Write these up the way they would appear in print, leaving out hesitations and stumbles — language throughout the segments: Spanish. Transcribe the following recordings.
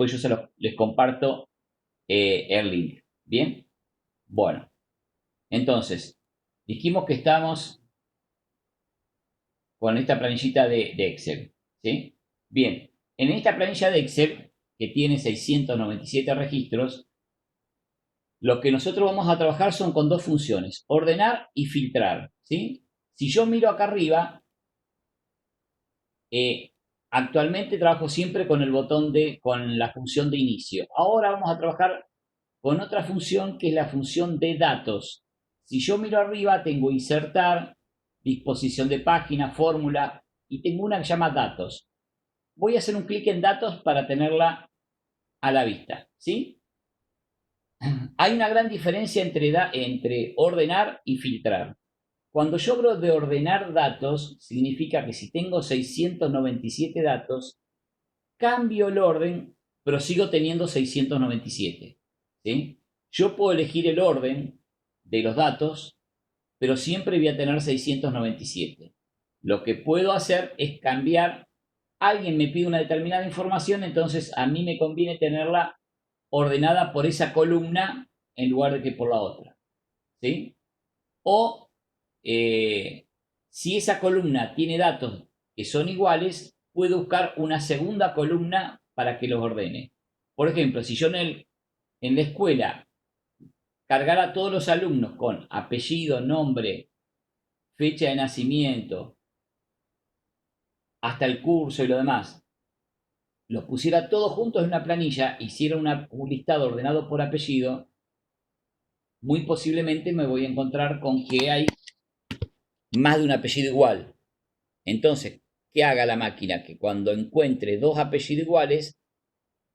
pues yo les comparto el link. Bien, bueno, entonces dijimos que estamos con esta planillita de Excel, ¿sí? Bien, en esta planilla de Excel, que tiene 697 registros, lo que nosotros vamos a trabajar son con dos funciones, ordenar y filtrar, ¿sí? Si yo miro acá arriba, actualmente trabajo siempre con el botón con la función de inicio. Ahora vamos a trabajar con otra función que es la función de datos. Si yo miro arriba, tengo insertar, disposición de página, fórmula, y tengo una que se llama datos. Voy a hacer un clic en datos para tenerla a la vista, ¿sí? Hay una gran diferencia entre ordenar y filtrar. Cuando yo hablo de ordenar datos, significa que si tengo 697 datos, cambio el orden, pero sigo teniendo 697. ¿Sí? Yo puedo elegir el orden de los datos, pero siempre voy a tener 697. Lo que puedo hacer es cambiar, alguien me pide una determinada información, entonces a mí me conviene tenerla ordenada por esa columna en lugar de que por la otra. ¿Sí? O si esa columna tiene datos que son iguales, puedo buscar una segunda columna para que los ordene. Por ejemplo, si yo en la escuela cargara a todos los alumnos con apellido, nombre, fecha de nacimiento, hasta el curso y lo demás, los pusiera todos juntos en una planilla, hiciera un listado ordenado por apellido, muy posiblemente me voy a encontrar con que hay más de un apellido igual. Entonces, ¿qué haga la máquina? Que cuando encuentre dos apellidos iguales,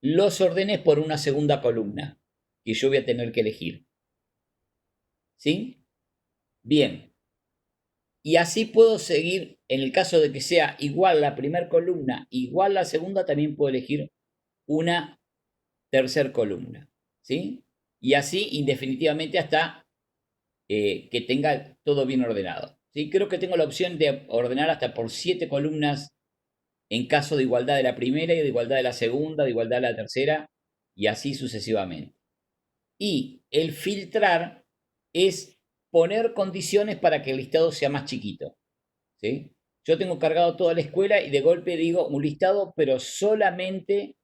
los ordene por una segunda columna que yo voy a tener que elegir. ¿Sí? Bien. Y así puedo seguir, en el caso de que sea igual la primera columna, igual la segunda, también puedo elegir una tercera columna. ¿Sí? Y así indefinitivamente hasta que tenga todo bien ordenado. ¿Sí? Creo que tengo la opción de ordenar hasta por 7 columnas en caso de igualdad de la primera y de igualdad de la segunda, de igualdad de la tercera, y así sucesivamente. Y el filtrar es poner condiciones para que el listado sea más chiquito. ¿Sí? Yo tengo cargado toda la escuela y de golpe digo un listado, pero solamente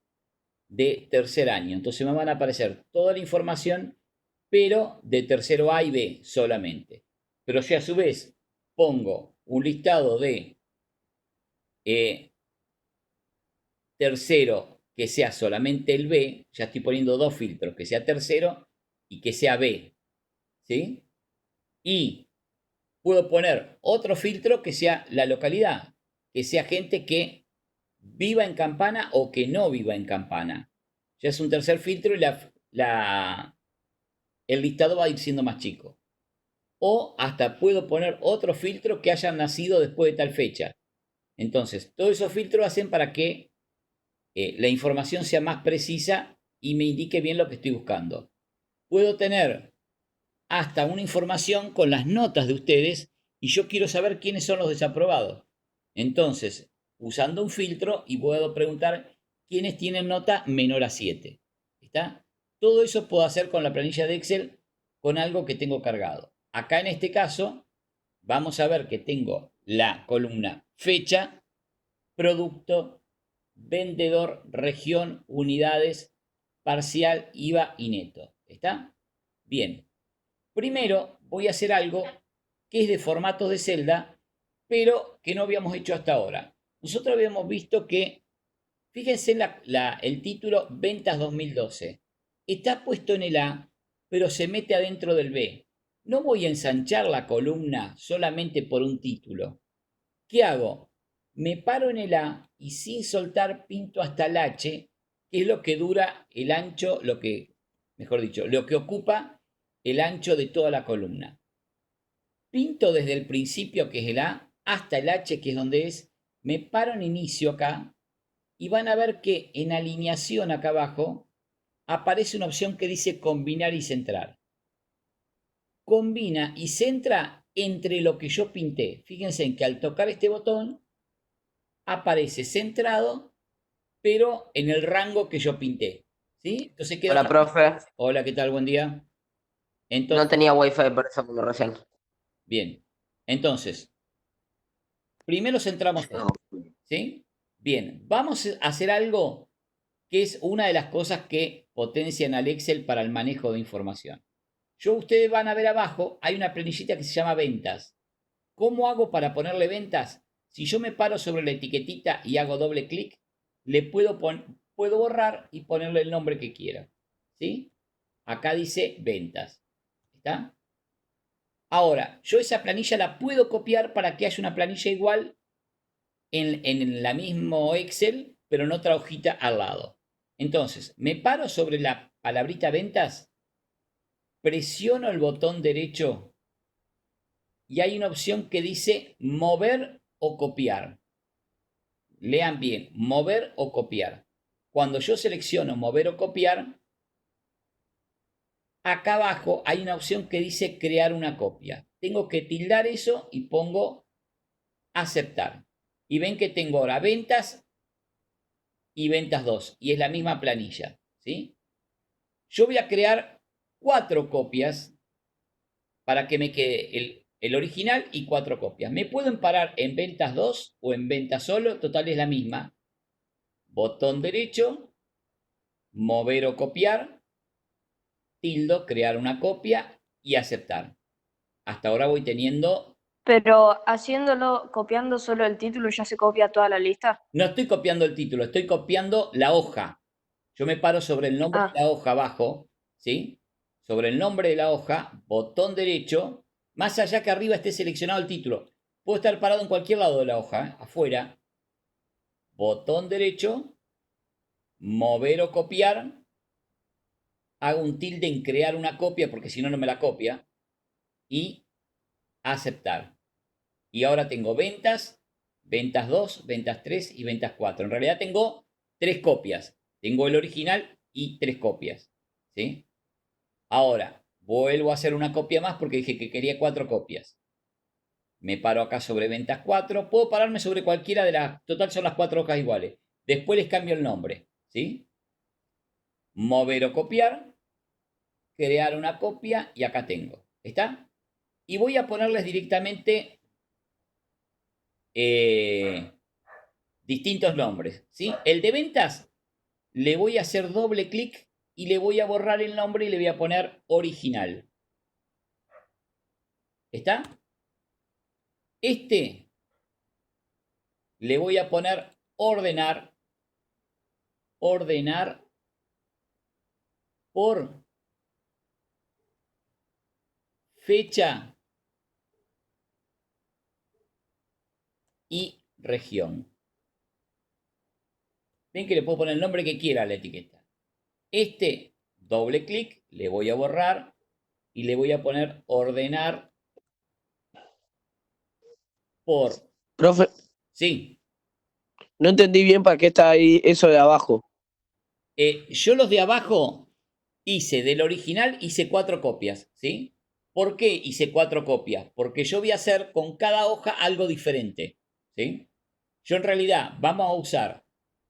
de tercer año. Entonces me van a aparecer toda la información, pero de tercero A y B solamente. Pero si a su vez pongo un listado de tercero que sea solamente el B, ya estoy poniendo dos filtros, que sea tercero y que sea B, ¿sí? Y puedo poner otro filtro que sea la localidad, que sea gente que viva en Campana o que no viva en Campana. Ya es un tercer filtro y el listado va a ir siendo más chico. O hasta puedo poner otro filtro que haya nacido después de tal fecha. Entonces, todos esos filtros hacen para que la información sea más precisa y me indique bien lo que estoy buscando. Puedo tener hasta una información con las notas de ustedes y yo quiero saber quiénes son los desaprobados. Entonces, usando un filtro y puedo preguntar quiénes tienen nota menor a 7. ¿Está? Todo eso puedo hacer con la planilla de Excel con algo que tengo cargado. Acá en este caso, vamos a ver que tengo la columna fecha, producto, vendedor, región, unidades, parcial, IVA y neto. ¿Está? Bien. Primero voy a hacer algo que es de formatos de celda, pero que no habíamos hecho hasta ahora. Nosotros habíamos visto que, fíjense en el título Ventas 2012. Está puesto en el A, pero se mete adentro del B. No voy a ensanchar la columna solamente por un título. ¿Qué hago? Me paro en el A y sin soltar pinto hasta el H, que es lo que dura el ancho, mejor dicho, lo que ocupa el ancho de toda la columna. Pinto desde el principio, que es el A, hasta el H, que es donde es. Me paro en inicio acá y van a ver que en alineación acá abajo aparece una opción que dice combinar y centrar. Combina y centra entre lo que yo pinté. Fíjense en que al tocar este botón aparece centrado pero en el rango que yo pinté. ¿Sí? Entonces queda Hola, una... profe. Hola, ¿qué tal? Buen día. No Entonces, tenía wifi por eso cuando recién. bien. Entonces, primero centramos esto. ¿Sí? Bien, vamos a hacer algo que es una de las cosas que potencian al Excel para el manejo de información. Ustedes van a ver abajo, hay una planillita que se llama ventas. ¿Cómo hago para ponerle ventas? Si yo me paro sobre la etiquetita y hago doble clic, le puedo borrar y ponerle el nombre que quiera. ¿Sí? Acá dice ventas. ¿Está? Ahora, yo esa planilla la puedo copiar para que haya una planilla igual en la mismo Excel, pero en otra hojita al lado. Entonces, me paro sobre la palabrita ventas, presiono el botón derecho y hay una opción que dice mover o copiar. Lean bien, mover o copiar. Cuando yo selecciono mover o copiar, acá abajo hay una opción que dice crear una copia. Tengo que tildar eso y pongo aceptar. Y ven que tengo ahora ventas y ventas 2 y es la misma planilla, ¿sí? Yo voy a crear 4 copias para que me quede el original y 4 copias. Me pueden parar en ventas 2 o en ventas solo, total es la misma. Botón derecho, mover o copiar, tildo, crear una copia y aceptar. Hasta ahora voy teniendo... Pero haciéndolo, copiando solo el título, ya se copia toda la lista. No estoy copiando el título, estoy copiando la hoja. Yo me paro sobre el nombre de Ah, la hoja abajo, ¿sí? Sobre el nombre de la hoja, botón derecho, más allá que arriba esté seleccionado el título. Puedo estar parado en cualquier lado de la hoja, afuera. Botón derecho, mover o copiar. Hago un tilde en crear una copia porque si no, no me la copia. Y aceptar. Y ahora tengo ventas, ventas 2, ventas 3 y ventas 4. En realidad tengo 3 copias. Tengo el original y 3 copias. ¿Sí? Ahora, vuelvo a hacer una copia más porque dije que quería 4 copias. Me paro acá sobre ventas 4. Puedo pararme sobre cualquiera de las... Total son las 4 hojas iguales. Después les cambio el nombre. ¿Sí? Mover o copiar. Crear una copia y acá tengo. ¿Está? Y voy a ponerles directamente distintos nombres. ¿Sí? El de ventas le voy a hacer doble clic y le voy a borrar el nombre y le voy a poner original. ¿Está? Este le voy a poner ordenar por fecha y región. Ven que le puedo poner el nombre que quiera a la etiqueta. Este, doble clic, le voy a borrar y le voy a poner ordenar por... Profe, Sí, no entendí bien para qué está ahí eso de abajo. yo los de abajo hice del original, hice 4 copias, ¿sí? ¿Por qué hice 4 copias? Porque yo voy a hacer con cada hoja algo diferente, ¿sí? Yo en realidad vamos a usar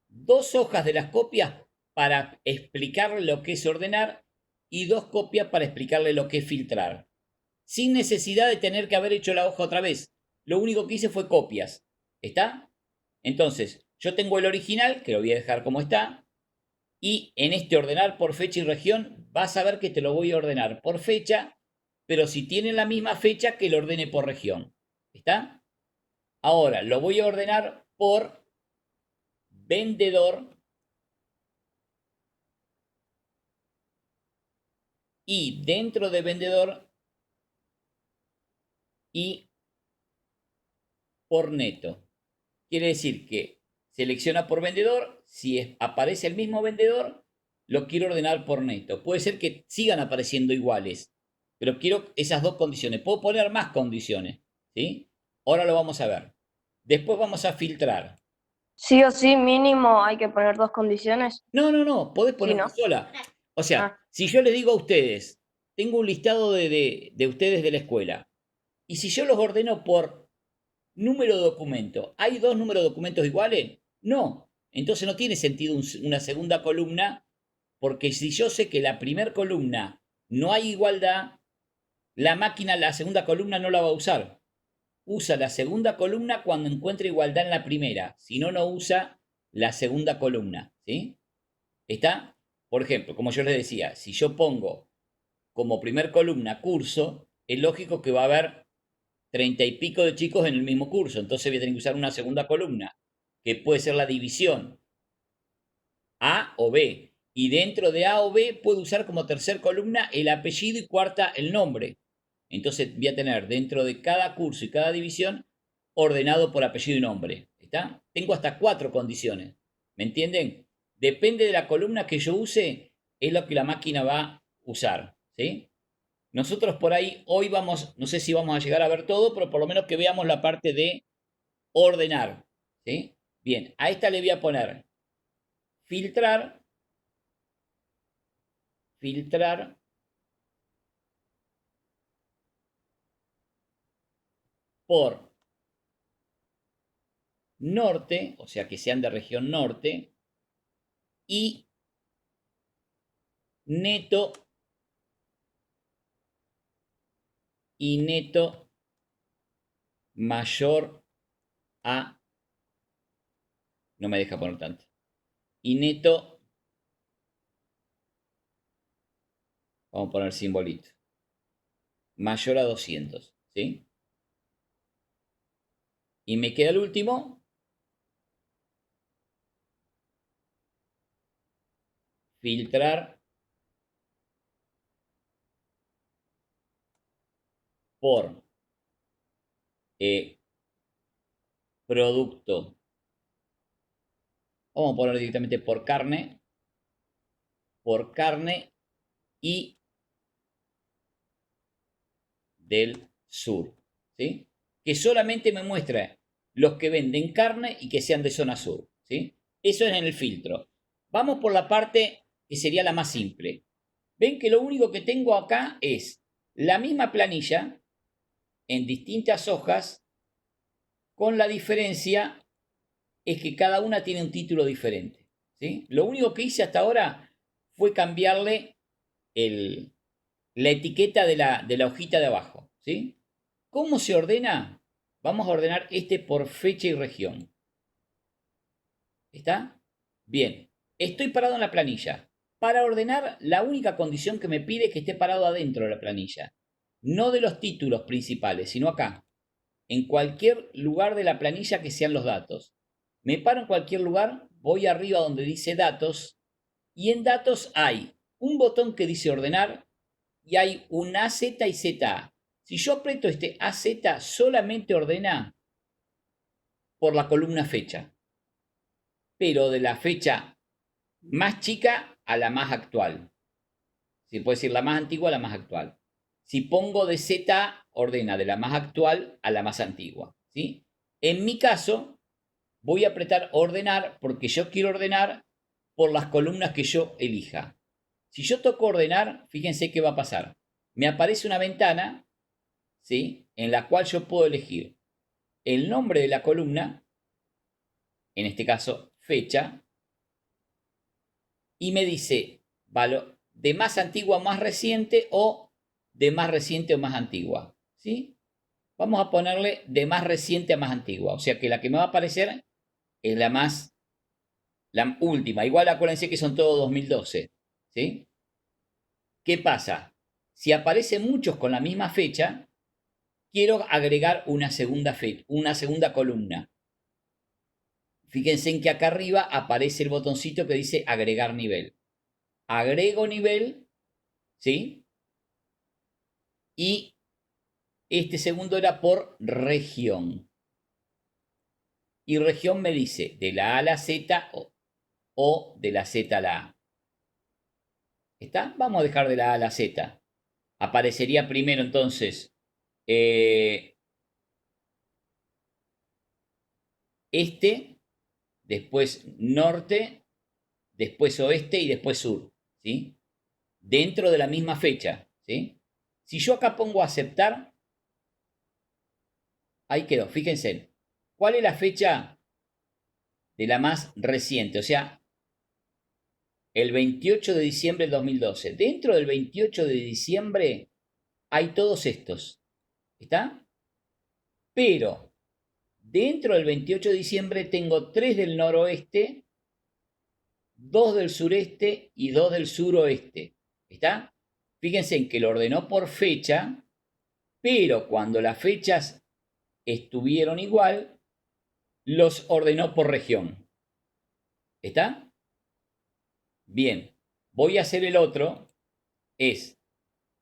2 hojas de las copias para explicarle lo que es ordenar y 2 copias para explicarle lo que es filtrar. Sin necesidad de tener que haber hecho la hoja otra vez. Lo único que hice fue copias. ¿Está? Entonces, yo tengo el original, que lo voy a dejar como está, y en este ordenar por fecha y región, vas a ver que te lo voy a ordenar por fecha, pero si tienen la misma fecha, que lo ordene por región. ¿Está? Ahora, lo voy a ordenar por vendedor y dentro de vendedor y por neto. Quiere decir que selecciona por vendedor, si aparece el mismo vendedor, lo quiero ordenar por neto. Puede ser que sigan apareciendo iguales, pero quiero esas dos condiciones. Puedo poner más condiciones, ¿sí? Ahora lo vamos a ver. Después vamos a filtrar. sí o sí, mínimo hay que poner dos condiciones. No, podés Sí, poner una ¿no? sola. O sea, Ah, si yo les digo a ustedes, tengo un listado de ustedes de la escuela, y si yo los ordeno por número de documento, ¿hay dos números de documentos iguales? No. Entonces no tiene sentido una segunda columna, porque si yo sé que la primera columna no hay igualdad, la máquina la segunda columna no la va a usar. Usa la segunda columna cuando encuentre igualdad en la primera, si no, no usa la segunda columna, ¿sí? ¿Está? Por ejemplo, como yo les decía, si yo pongo como primer columna curso, es lógico que va a haber 30 y pico de chicos en el mismo curso, entonces voy a tener que usar una segunda columna, que puede ser la división A o B, y dentro de A o B puedo usar como tercer columna el apellido y cuarta el nombre. Entonces voy a tener dentro de cada curso y cada división ordenado por apellido y nombre. ¿Está? Tengo hasta 4 condiciones. ¿Me entienden? Depende de la columna que yo use, es lo que la máquina va a usar. ¿Sí? Nosotros por ahí hoy vamos, no sé si vamos a llegar a ver todo, pero por lo menos que veamos la parte de ordenar. ¿Sí? Bien, a esta le voy a poner filtrar, filtrar por norte, o sea que sean de región norte, y neto mayor a, no me deja poner tanto, y neto, vamos a poner simbolito, mayor a 200, ¿sí? Y me queda el último, filtrar por producto, vamos a poner directamente por carne y del sur, ¿sí? Que solamente me muestra los que venden carne y que sean de zona sur, ¿sí? Eso es en el filtro. Vamos por la parte que sería la más simple. Ven que lo único que tengo acá es la misma planilla en distintas hojas, con la diferencia es que cada una tiene un título diferente, ¿sí? Lo único que hice hasta ahora fue cambiarle la etiqueta de la hojita de abajo, ¿sí? ¿Cómo se ordena? Vamos a ordenar este por fecha y región. ¿Está? Bien. Estoy parado en la planilla. Para ordenar, la única condición que me pide es que esté parado adentro de la planilla. No de los títulos principales, sino acá. En cualquier lugar de la planilla que sean los datos. Me paro en cualquier lugar, voy arriba donde dice datos, y en datos hay un botón que dice ordenar y hay un AZ y ZA. Si yo aprieto este AZ, solamente ordena por la columna fecha, pero de la fecha más chica a la más actual. Se puede decir la más antigua a la más actual. Si pongo de Z, ordena de la más actual a la más antigua, ¿sí? En mi caso, voy a apretar ordenar porque yo quiero ordenar por las columnas que yo elija. Si yo toco ordenar, fíjense qué va a pasar. Me aparece una ventana, ¿sí? En la cual yo puedo elegir el nombre de la columna, en este caso fecha, y me dice de más antigua a más reciente o de más reciente o más antigua, ¿sí? Vamos a ponerle de más reciente a más antigua, o sea que la que me va a aparecer es la última. Igual acuérdense que son todos 2012, ¿sí? ¿Qué pasa? Si aparecen muchos con la misma fecha, quiero agregar una segunda columna. Fíjense en que acá arriba aparece el botoncito que dice agregar nivel. Agrego nivel, ¿sí? Y este segundo era por región. Y región me dice de la A a la Z o de la Z a la A. ¿Está? Vamos a dejar de la A a la Z. Aparecería primero entonces este, después norte, después oeste y después sur, ¿sí? Dentro de la misma fecha, ¿sí? Si yo acá pongo aceptar, ahí quedó, fíjense. ¿Cuál es la fecha de la más reciente, o sea, el 28 de diciembre del 2012. Dentro del 28 de diciembre hay todos estos, ¿está? Pero dentro del 28 de diciembre tengo 3 del noroeste, 2 del sureste y 2 del suroeste, ¿está? Fíjense en que lo ordenó por fecha, pero cuando las fechas estuvieron igual, los ordenó por región, ¿está? Bien, voy a hacer el otro, es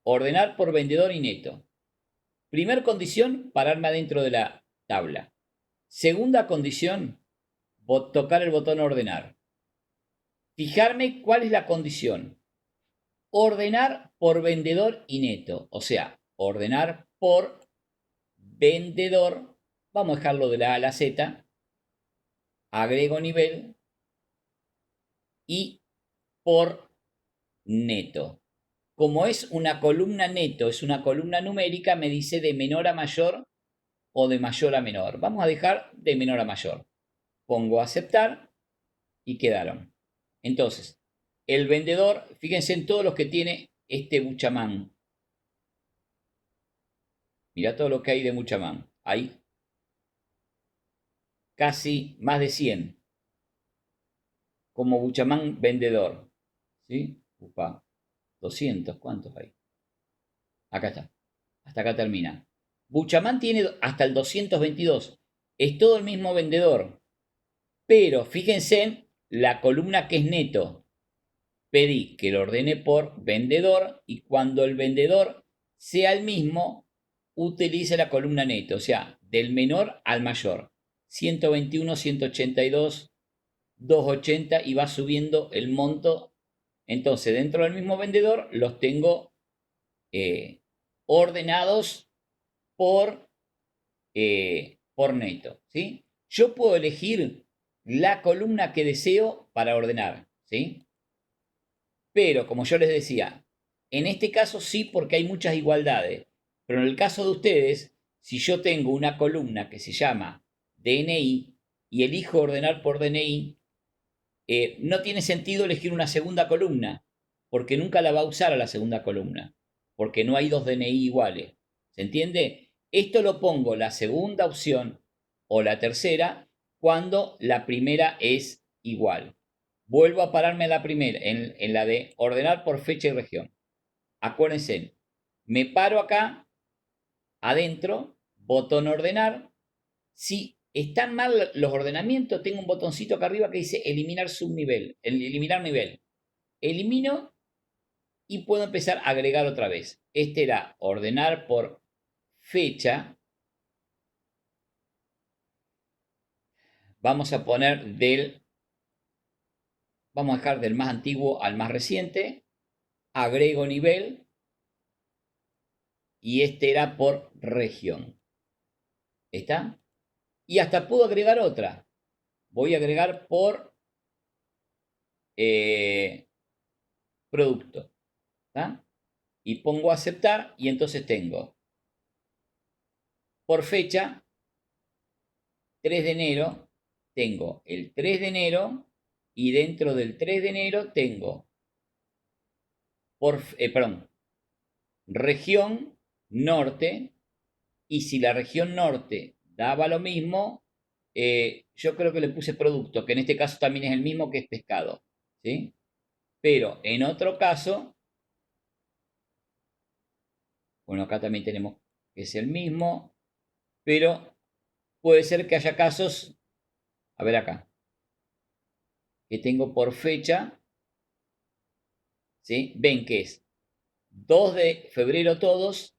ordenar por vendedor y neto. Primer condición, pararme adentro de la tabla. Segunda condición, tocar el botón ordenar. Fijarme cuál es la condición. Ordenar por vendedor y neto, o sea, ordenar por vendedor. Vamos a dejarlo de la A a la Z. Agrego nivel y por neto. Como es una columna neto, es una columna numérica, me dice de menor a mayor o de mayor a menor. Vamos a dejar de menor a mayor. Pongo aceptar y quedaron. Entonces, el vendedor, fíjense en todos los que tiene este Buchamán. Mirá todo lo que hay de Buchamán. Hay casi más de 100 como Buchamán vendedor. ¿Sí? Upa, 200, ¿cuántos hay? Acá está. Hasta acá termina. Buchamán tiene hasta el 222. Es todo el mismo vendedor. Pero fíjense en la columna que es neto. Pedí que lo ordene por vendedor y cuando el vendedor sea el mismo, utilice la columna neto. O sea, del menor al mayor. 121, 182, 280 y va subiendo el monto. Entonces, dentro del mismo vendedor los tengo ordenados por neto, ¿sí? Yo puedo elegir la columna que deseo para ordenar, ¿sí? Pero, como yo les decía, en este caso sí porque hay muchas igualdades. Pero en el caso de ustedes, si yo tengo una columna que se llama DNI y elijo ordenar por DNI, no tiene sentido elegir una segunda columna, porque nunca la va a usar a la segunda columna, porque no hay dos DNI iguales. ¿Se entiende? Esto lo pongo la segunda opción o la tercera cuando la primera es igual. Vuelvo a pararme en la primera, en la de ordenar por fecha y región. Acuérdense, me paro acá, adentro, botón ordenar. Si están mal los ordenamientos, tengo un botoncito acá arriba que dice eliminar subnivel, eliminar nivel. Elimino y puedo empezar a agregar otra vez. Este era ordenar por fecha. Vamos a poner vamos a dejar del más antiguo al más reciente. Agrego nivel y este era por región. ¿Está? Y hasta puedo agregar otra. Voy a agregar por producto. ¿Está? Y pongo aceptar y entonces tengo por fecha 3 de enero, tengo el 3 de enero y dentro del 3 de enero tengo región norte y si la región norte daba lo mismo, yo creo que le puse producto, que en este caso también es el mismo que es pescado, ¿sí? Pero en otro caso, bueno, acá también tenemos que es el mismo, pero puede ser que haya casos, a ver acá, que tengo por fecha, ¿sí? Ven que es 2 de febrero todos,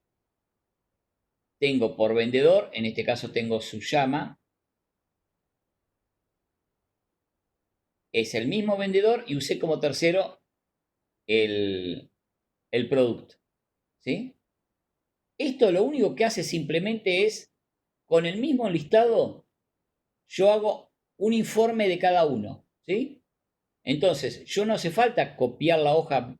tengo por vendedor, en este caso tengo Suyama, es el mismo vendedor y usé como tercero el producto, ¿sí? Esto lo único que hace simplemente es, con el mismo listado, yo hago un informe de cada uno, ¿sí? Entonces, yo no hace falta copiar la hoja,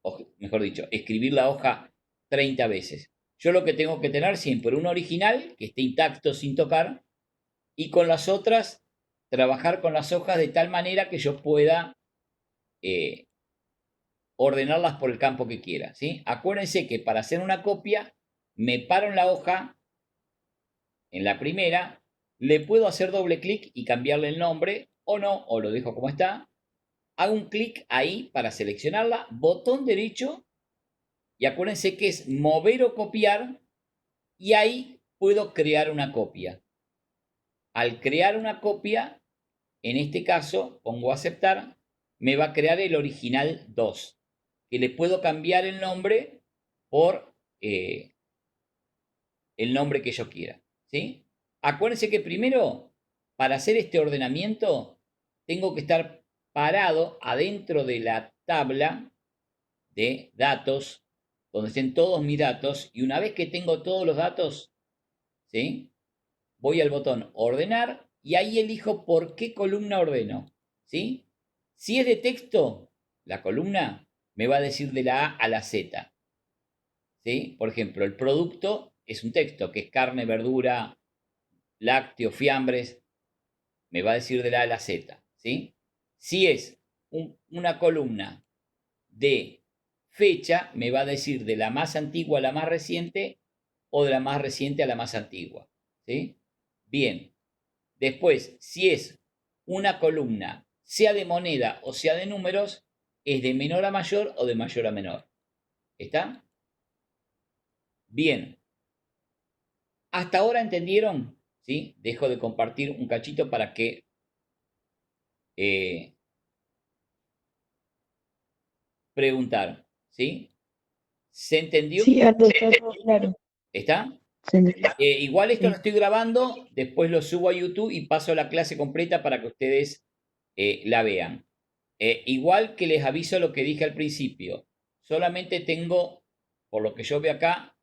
o mejor dicho, escribir la hoja 30 veces. Yo lo que tengo que tener siempre un original que esté intacto sin tocar y con las otras trabajar con las hojas de tal manera que yo pueda ordenarlas por el campo que quiera, ¿sí? Acuérdense que para hacer una copia, me paro en la hoja, en la primera, le puedo hacer doble clic y cambiarle el nombre, o no, o lo dejo como está. Hago un clic ahí para seleccionarla, botón derecho, y acuérdense que es mover o copiar, y ahí puedo crear una copia. Al crear una copia, en este caso, pongo aceptar, me va a crear el original 2, que le puedo cambiar el nombre por el nombre que yo quiera, ¿sí? Acuérdense que primero, para hacer este ordenamiento, tengo que estar parado adentro de la tabla de datos, donde estén todos mis datos, y una vez que tengo todos los datos, ¿sí? Voy al botón ordenar y ahí elijo por qué columna ordeno, ¿sí? Si es de texto, la columna me va a decir de la A a la Z, ¿sí? Por ejemplo, el producto es un texto, que es carne, verdura, lácteos, fiambres, me va a decir de la A a la Z, ¿sí? Si es una columna de fecha, me va a decir de la más antigua a la más reciente o de la más reciente a la más antigua, ¿sí? Bien. Después, si es una columna, sea de moneda o sea de números, es de menor a mayor o de mayor a menor. ¿Está? Bien. ¿Hasta ahora entendieron? ¿Sí? Dejo de compartir un cachito para que eh, preguntar. ¿Sí? ¿Se entendió? Sí, Aldo, está todo claro. ¿Está? Sí, Igual esto lo sí. estoy grabando, después lo subo a YouTube y paso la clase completa para que ustedes la vean. Igual que les aviso lo que dije al principio, solamente tengo, por lo que yo veo acá,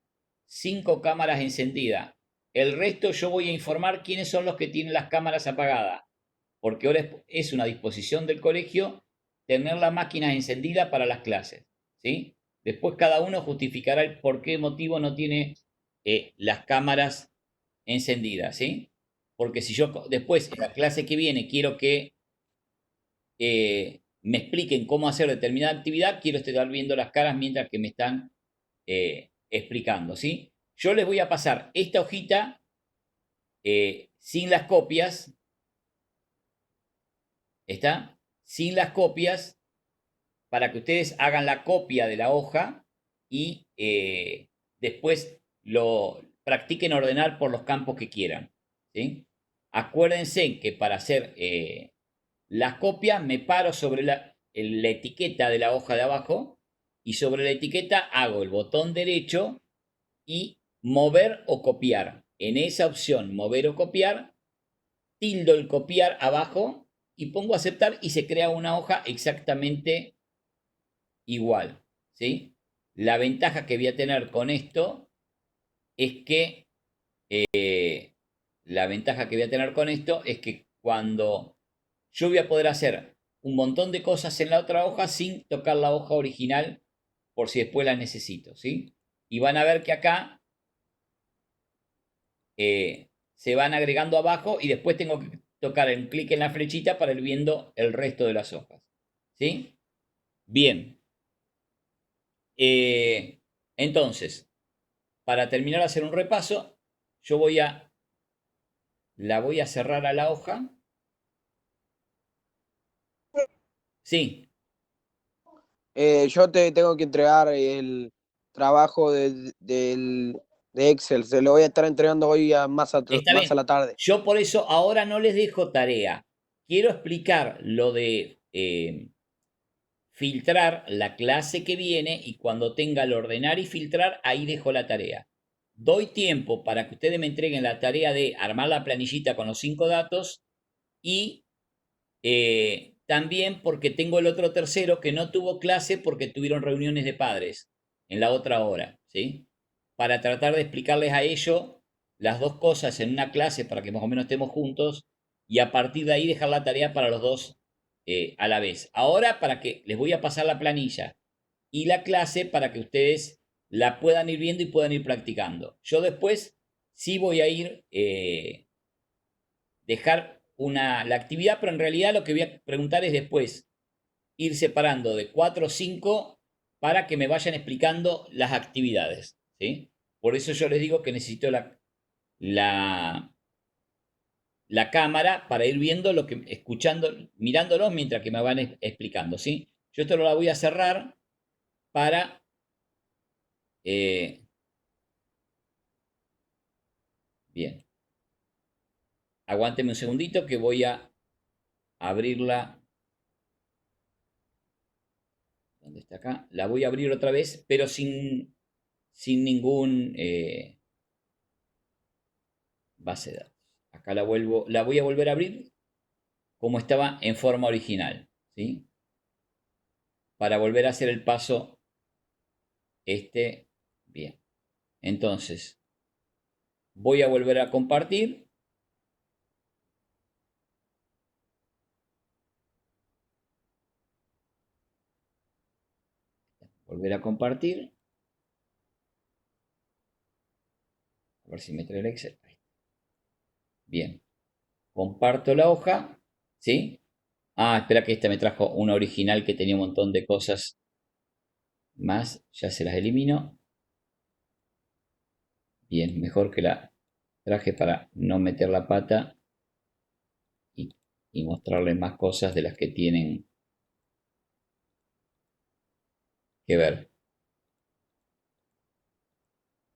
5 cámaras encendidas. El resto yo voy a informar quiénes son los que tienen las cámaras apagadas, porque ahora es una disposición del colegio tener las máquinas encendidas para las clases, ¿sí? Después cada uno justificará el por qué motivo no tiene las cámaras encendidas, ¿sí? Porque si yo después en la clase que viene quiero que me expliquen cómo hacer determinada actividad, quiero estar viendo las caras mientras que me están explicando, ¿sí? Yo les voy a pasar esta hojita sin las copias, ¿está? Sin las copias, para que ustedes hagan la copia de la hoja y después lo practiquen ordenar por los campos que quieran, ¿sí? Acuérdense que para hacer las copias me paro sobre la etiqueta de la hoja de abajo y sobre la etiqueta hago el botón derecho y mover o copiar. En esa opción, mover o copiar, tildo el copiar abajo y pongo aceptar y se crea una hoja exactamente igual, ¿sí? La ventaja que voy a tener con esto es que cuando yo voy a poder hacer un montón de cosas en la otra hoja sin tocar la hoja original por si después la necesito, ¿sí? Y van a ver que acá se van agregando abajo y después tengo que tocar un clic en la flechita para ir viendo el resto de las hojas, ¿sí? Bien. Entonces, para terminar de hacer un repaso, yo la voy a cerrar a la hoja. Sí, Yo te tengo que entregar el trabajo de Excel. Se lo voy a estar entregando hoy está más a bien. la tarde. Yo por eso ahora no les dejo tarea. Quiero explicar lo de filtrar la clase que viene y cuando tenga el ordenar y filtrar, ahí dejo la tarea. Doy tiempo para que ustedes me entreguen la tarea de armar la planillita con los 5 datos y también porque tengo el otro tercero que no tuvo clase porque tuvieron reuniones de padres en la otra hora, ¿sí? Para tratar de explicarles a ellos las dos cosas en una clase para que más o menos estemos juntos y a partir de ahí dejar la tarea para los dos a la vez. Ahora para que les voy a pasar la planilla y la clase para que ustedes la puedan ir viendo y puedan ir practicando. Yo después sí voy a ir dejar la actividad, pero en realidad lo que voy a preguntar es después ir separando de 4 o 5 para que me vayan explicando las actividades, ¿sí? Por eso yo les digo que necesito la cámara para ir viendo lo que, escuchando, mirándolos mientras que me van explicando, ¿sí? Yo esto lo voy a cerrar para bien. Aguánteme un segundito que voy a abrirla. ¿Dónde está acá? La voy a abrir otra vez, pero sin ningún base de datos. Acá la voy a volver a abrir como estaba en forma original, ¿sí? Para volver a hacer el paso bien. Entonces, voy a volver a compartir. Volver a compartir. A ver si me trae el Excel. Bien. Comparto la hoja, ¿sí? Ah, espera que esta me trajo una original que tenía un montón de cosas más. Ya se las elimino. Bien, mejor que la traje para no meter la pata y mostrarles más cosas de las que tienen que ver.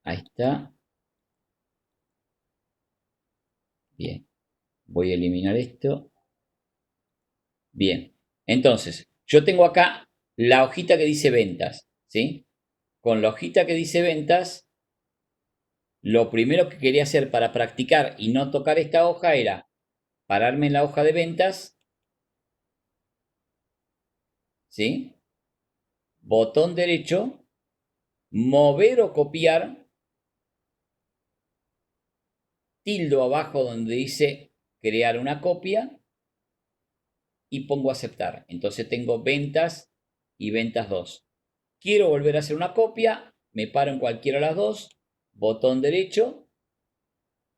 Ahí está. Bien. Voy a eliminar esto. Bien. Entonces, yo tengo acá la hojita que dice ventas, ¿sí? Con la hojita que dice ventas, lo primero que quería hacer para practicar y no tocar esta hoja era pararme en la hoja de ventas, ¿sí? Botón derecho, mover o copiar, tildo abajo donde dice crear una copia y pongo aceptar. Entonces tengo ventas y ventas 2. Quiero volver a hacer una copia, me paro en cualquiera de las dos, botón derecho,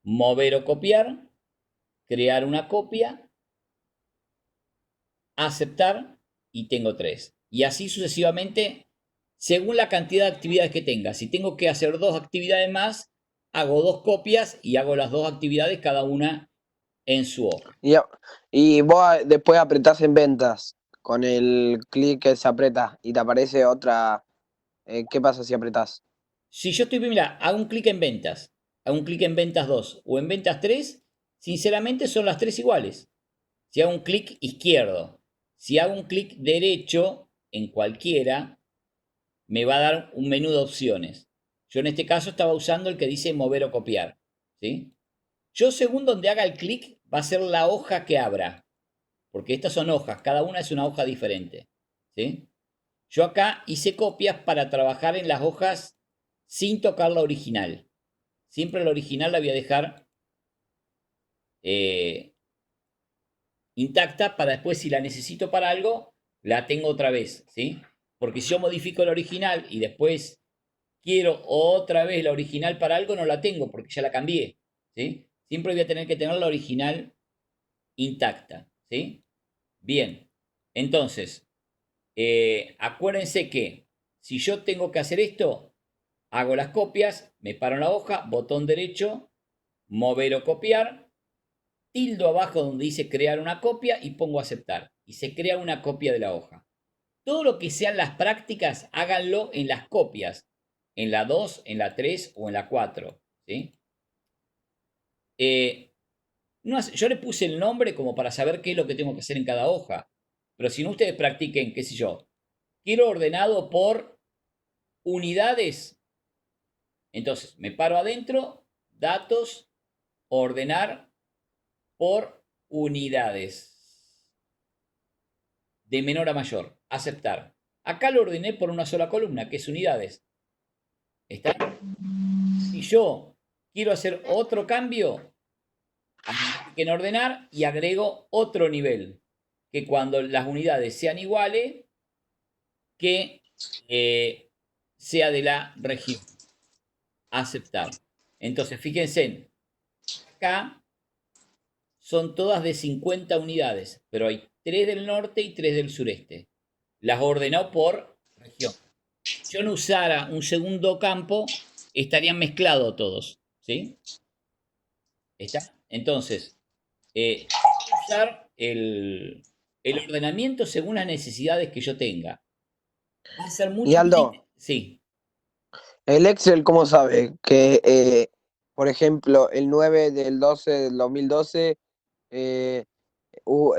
mover o copiar, crear una copia, aceptar y tengo 3. Y así sucesivamente según la cantidad de actividades que tenga. Si tengo que hacer 2 actividades más, hago 2 copias y hago las 2 actividades cada una en su hoja. Y vos después apretás en ventas con el clic que se aprieta y te aparece otra. ¿Qué pasa si apretás? Si yo estoy, mira, hago un clic en ventas, hago un clic en ventas 2 o en ventas 3, sinceramente son las 3 iguales. Si hago un clic izquierdo, si hago un clic derecho en cualquiera, me va a dar un menú de opciones. Yo en este caso estaba usando el que dice mover o copiar, ¿sí? Yo según donde haga el clic va a ser la hoja que abra, porque estas son hojas, cada una es una hoja diferente, ¿sí? Yo acá hice copias para trabajar en las hojas sin tocar la original. Siempre la original la voy a dejar intacta para después, si la necesito para algo, la tengo otra vez, ¿sí? Porque si yo modifico la original y después quiero otra vez la original para algo, no la tengo porque ya la cambié, ¿sí? Siempre voy a tener que tener la original intacta, ¿sí? Bien, entonces, acuérdense que si yo tengo que hacer esto, hago las copias, me paro en la hoja, botón derecho, mover o copiar, tildo abajo donde dice crear una copia y pongo aceptar. Y se crea una copia de la hoja. Todo lo que sean las prácticas, háganlo en las copias, en la 2, en la 3 o en la 4, ¿sí? No, yo le puse el nombre como para saber qué es lo que tengo que hacer en cada hoja. Pero si no, ustedes practiquen, qué sé yo, quiero ordenado por unidades. Entonces, me paro adentro, datos, ordenar por unidades. De menor a mayor, aceptar. Acá lo ordené por una sola columna, que es unidades. ¿Está? Si yo quiero hacer otro cambio, en ordenar y agrego otro nivel. Que cuando las unidades sean iguales, que sea de la región. Aceptar. Entonces, fíjense, acá son todas de 50 unidades, pero hay 3 del norte y 3 del sureste. Las ordenó por región. Si yo no usara un segundo campo, estarían mezclados todos, ¿sí? ¿Está? Entonces, usar el ordenamiento según las necesidades que yo tenga. Va a ser Y mucho más... Aldo, Sí, el Excel, ¿cómo sabe? Que, por ejemplo, el 9 del 12 del 2012 eh,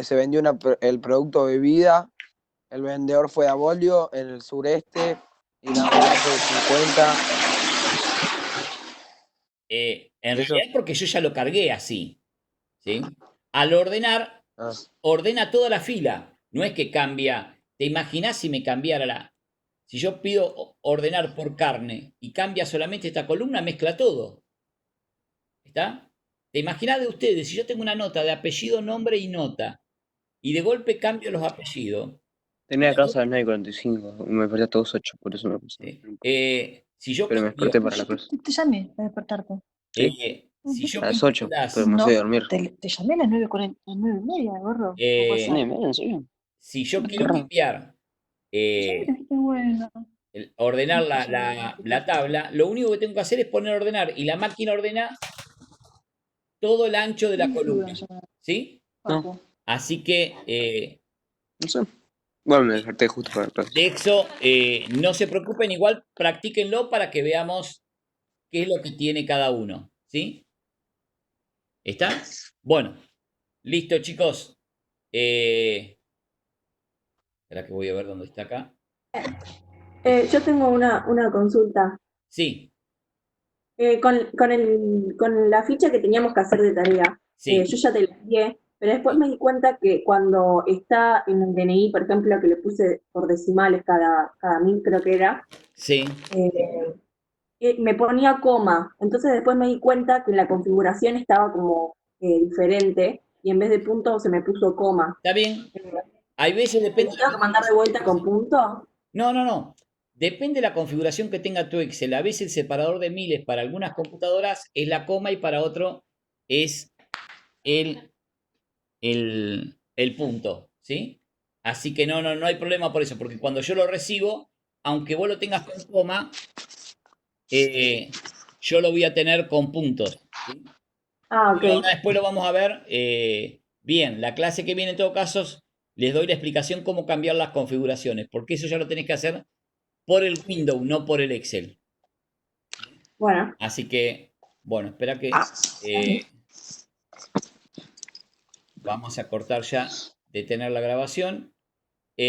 se vendió el producto bebida, el vendedor fue Abolio en el sureste y la orden fue de 50. en ¿Eso? realidad porque yo ya lo cargué así, ¿sí? Al ordenar, Ah, ordena toda la fila. No es que cambia. ¿Te imaginás si me cambiara la... Si yo pido ordenar por carne y cambia solamente esta columna, mezcla todo. ¿Está? ¿Te imaginás de ustedes? Si yo tengo una nota de apellido, nombre y nota, y de golpe cambio los apellidos. Tenía casa a las 9:45 y me desperté a todos 8, por eso me puse. Si yo Pero me cambio, desperté para la clase. Te llamé para despertarte. ¿Sí? si yo A las cambio 8, pero me No, fui a dormir. te llamé a las 9:40, a las 9:30, gorro. eh, ¿9:30, en serio? si yo Me quiero acuerdo. cambiar, Qué bueno. ordenar la tabla, lo único que tengo que hacer es poner ordenar y la máquina ordena todo el ancho de la columna. ¿Sí? No, Así que no sé. Bueno, me desperté justo para la clase. de eso no se preocupen, igual practíquenlo para que veamos qué es lo que tiene cada uno. ¿Sí? ¿Está? Bueno, listo, chicos. Espera que voy a ver dónde está acá. Yo tengo una consulta. Sí, Con la ficha que teníamos que hacer de tarea, sí, yo ya te la envié, pero después me di cuenta que cuando está en el DNI, por ejemplo, que le puse por decimales cada 1000, creo que era, sí. me ponía coma. Entonces después me di cuenta que en la configuración estaba como diferente y en vez de punto se me puso coma. ¿Está bien? Hay veces ¿Te depende lo de la tengo que mandar de vuelta con punto? No, no, no. Depende de la configuración que tenga tu Excel. A veces el separador de miles para algunas computadoras es la coma y para otro es el, el punto, ¿sí? Así que no hay problema por eso, porque cuando yo lo recibo, aunque vos lo tengas con coma, yo lo voy a tener con puntos, ¿sí? Ah, Pero ahora ok. después lo vamos a ver bien. La clase que viene en todo caso les doy la explicación cómo cambiar las configuraciones, porque eso ya lo tenés que hacer por el Windows, no por el Excel. Bueno. Así que, bueno, espera que vamos a cortar ya, detener la grabación.